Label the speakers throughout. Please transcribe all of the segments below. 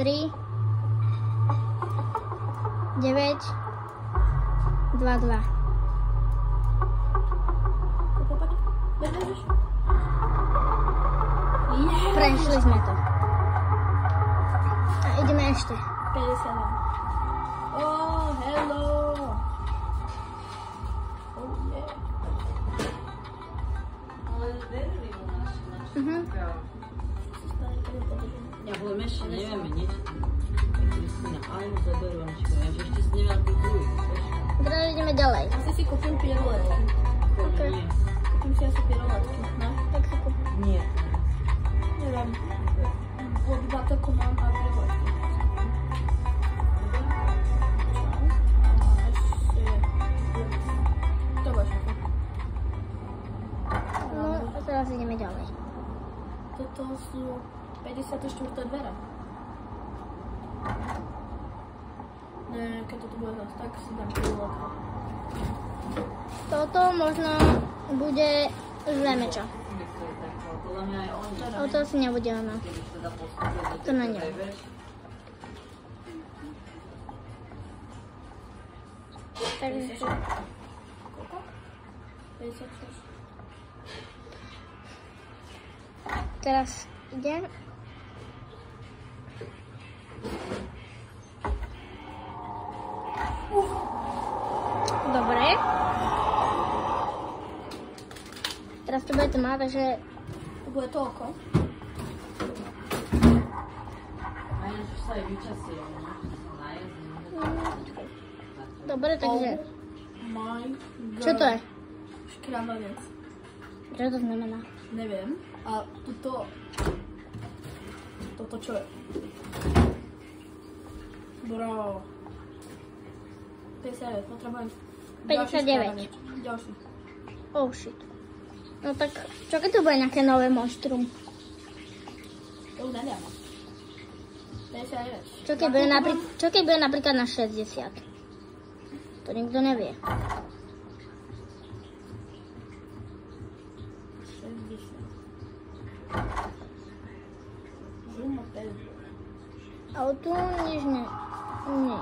Speaker 1: 3, 9, 2, 2. Prešli sme to. A ideme ešte.
Speaker 2: 52. Oh, hello. Oh, yeah.
Speaker 3: Ale verili u nás. Ja budem ešte, nevieme nič. Kristina, aj mu zaberú Aničku, ja že ešte si neviem tých druhých, vieš?
Speaker 1: Teraz ideme ďalej.
Speaker 2: Asi si kúpim piroletky.
Speaker 1: Ok.
Speaker 3: Nie.
Speaker 2: Kúpim si asi piroletky, ne?
Speaker 1: Tak si kúp.
Speaker 3: Nie.
Speaker 2: Neviem. Od Batoku mám a piroletky. To máš ako?
Speaker 1: No a teraz ideme ďalej.
Speaker 2: Toto sú 54. dvere. Ne, keď toto bude zase, tak si dám piroletku.
Speaker 1: Toto možno bude zlé mečo.
Speaker 3: Podľa mňa aj oni.
Speaker 1: O to si nebudeme mať.
Speaker 3: Keď už teda postupuje.
Speaker 1: To na ňom. Takže
Speaker 2: Koľko? 56.
Speaker 1: teraz idem. Dobre. Teraz to bude tma, takže
Speaker 2: To bude toľko.
Speaker 3: A ináč už sa aj vyčasie, no.
Speaker 1: dobre, takže
Speaker 2: My God.
Speaker 1: čo to je?
Speaker 2: Škrabanec.
Speaker 1: Čo to znamená?
Speaker 2: Neviem. A toto čo je? Bro. 59, potrebujem.
Speaker 1: 59.
Speaker 2: Ďalší.
Speaker 1: Oh shit. No tak, čo keď to bude nejaké nové monštrum?
Speaker 2: To už neviem. 59.
Speaker 1: Čo keď bude napríklad na 60? To nikto nevie.
Speaker 2: 60. Žuma 5.
Speaker 1: Ale tu nič nie. Nie.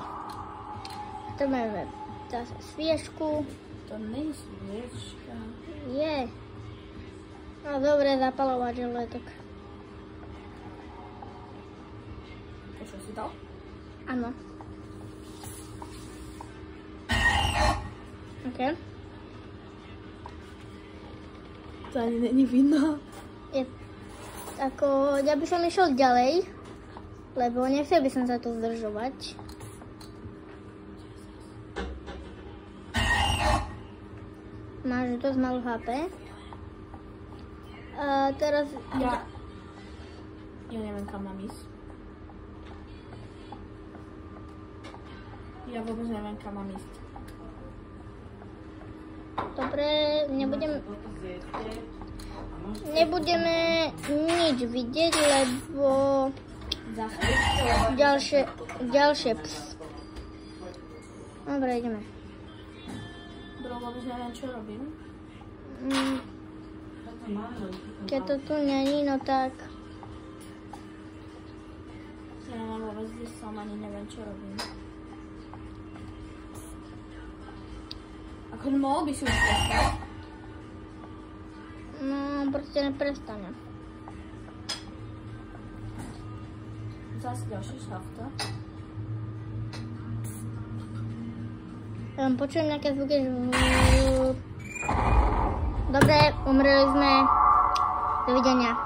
Speaker 1: To máme zase sviežku.
Speaker 2: To nie je sviečka.
Speaker 1: Je. No dobre, zapalovač, ale tak.
Speaker 2: To čo si dal?
Speaker 1: Áno. OK.
Speaker 2: To ani není vina.
Speaker 1: Je, ako, ja by som išiel ďalej, lebo nechcel by som sa tu zdržovať. Máš dosť malú HP. A teraz...
Speaker 2: Ja neviem, kam mám ísť. Ja vôbec neviem, kam mám ísť.
Speaker 1: Dobre, nebudeme nič vidieť, lebo ďalšie ps. Dobre, ideme.
Speaker 2: Bro, vôbec neviem, čo robím.
Speaker 1: Keď to tu není, no tak...
Speaker 2: Ja nemám vôbec ísť som, ani neviem, čo robím. Ako mohol by si už prestať?
Speaker 1: No, proste neprestane.
Speaker 2: Zase ďalší šafta.
Speaker 1: Počujem nejaké zvuky, že... Dobre, umreli sme. Dovidenia.